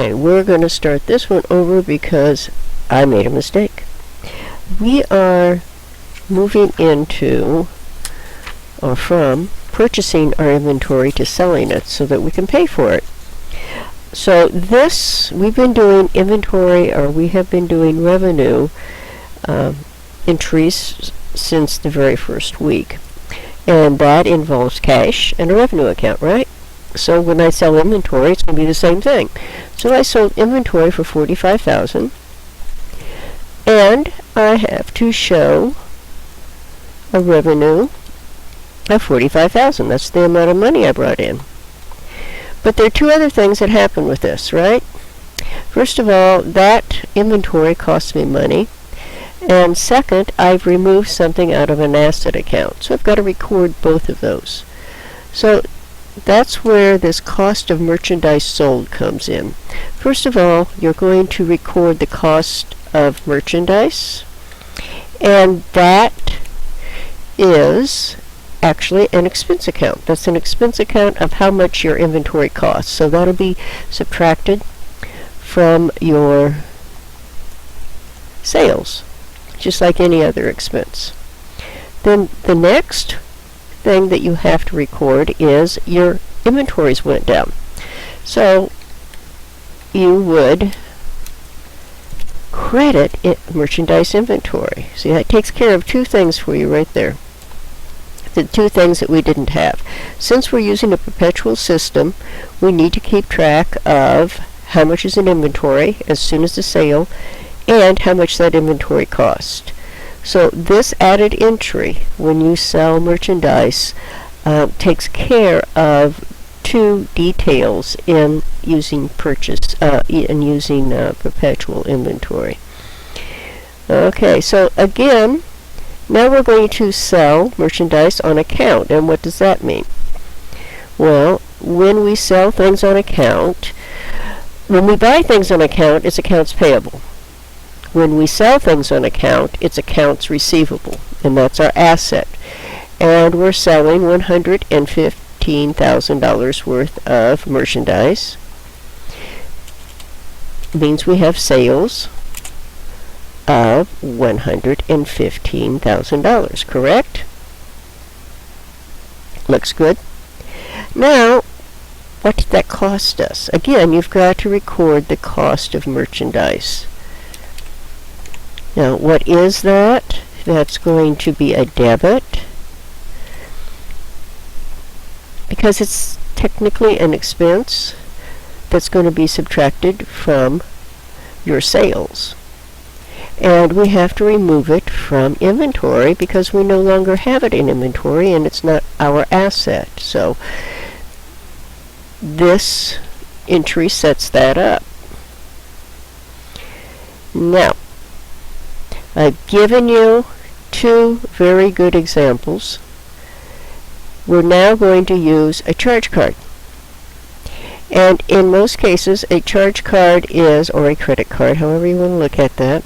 Okay, we're going to start this one over because I made a mistake. We are moving into, or from, purchasing our inventory to selling it so that we can pay for it. So this, we've been doing inventory, or we have been doing revenue entries since the very first week. And that involves cash and a revenue account, right? So when I sell inventory, it's going to be the same thing. So I sold inventory for $45,000, and I have to show a revenue of $45,000. That's the amount of money I brought in. But there are two other things that happen with this, right? First of all, that inventory costs me money. And second, I've removed something out of an asset account. So I've got to record both of those. So that's where this cost of merchandise sold comes in. First of all, you're going to record the cost of merchandise. And that is actually an expense account. That's an expense account of how much your inventory costs. So that'll be subtracted from your sales, just like any other expense. Then the next thing that you have to record is your inventories went down. So you would credit merchandise inventory. See, that takes care of two things for you right there. The two things that we didn't have. Since we're using a perpetual system, we need to keep track of how much is in inventory as soon as the sale and how much that inventory cost. So this added entry, when you sell merchandise, takes care of two details in using perpetual inventory. Okay, so again, now we're going to sell merchandise on account. And what does that mean? Well, when we sell things on account, when we buy things on account, it's accounts payable. When we sell things on account, it's accounts receivable, and that's our asset. And we're selling $115,000 worth of merchandise. Means we have sales of $115,000, correct? Looks good. Now, what did that cost us? Again, you've got to record the cost of merchandise. Now, what is that? That's going to be a debit, because it's technically an expense that's going to be subtracted from your sales. And we have to remove it from inventory because we no longer have it in inventory and it's not our asset. So this entry sets that up. Now, I've given you two very good examples. We're now going to use a charge card. And in most cases, a charge card is, or a credit card, however you want to look at that,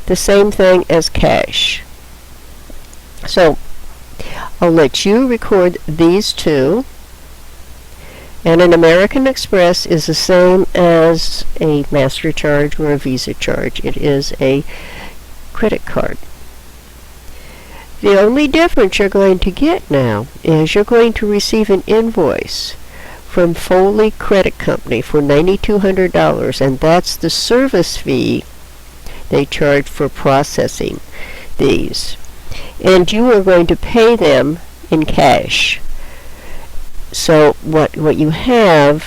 the same thing as cash. So I'll let you record these two. And an American Express is the same as a Master charge or a Visa charge. It is a credit card. The only difference you're going to get now is you're going to receive an invoice from Foley Credit Company for $9,200, and that's the service fee they charge for processing these. And you are going to pay them in cash. So what you have,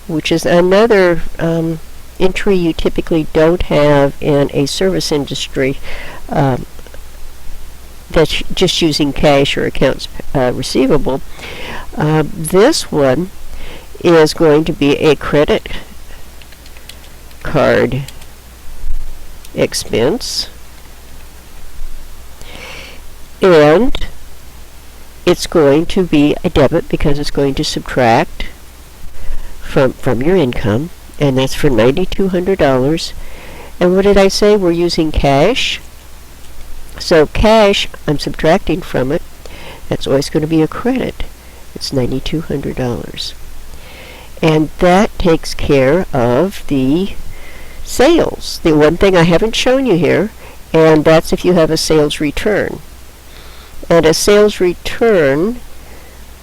which is another entry you typically don't have in a service industry that's just using cash or accounts receivable, this one is going to be a credit card expense, and it's going to be a debit because it's going to subtract from your income, and that's for $9,200. And what did I say? We're using cash. So cash, I'm subtracting from it. That's always going to be a credit. It's $9,200. And that takes care of the sales. The one thing I haven't shown you here, and that's if you have a sales return. And a sales return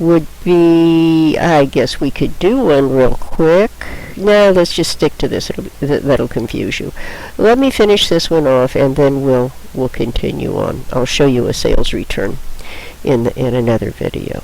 would be, I guess we could do one real quick. No, let's just stick to this. That'll confuse you. Let me finish this one off, and then we'll continue on. I'll show you a sales return in another video.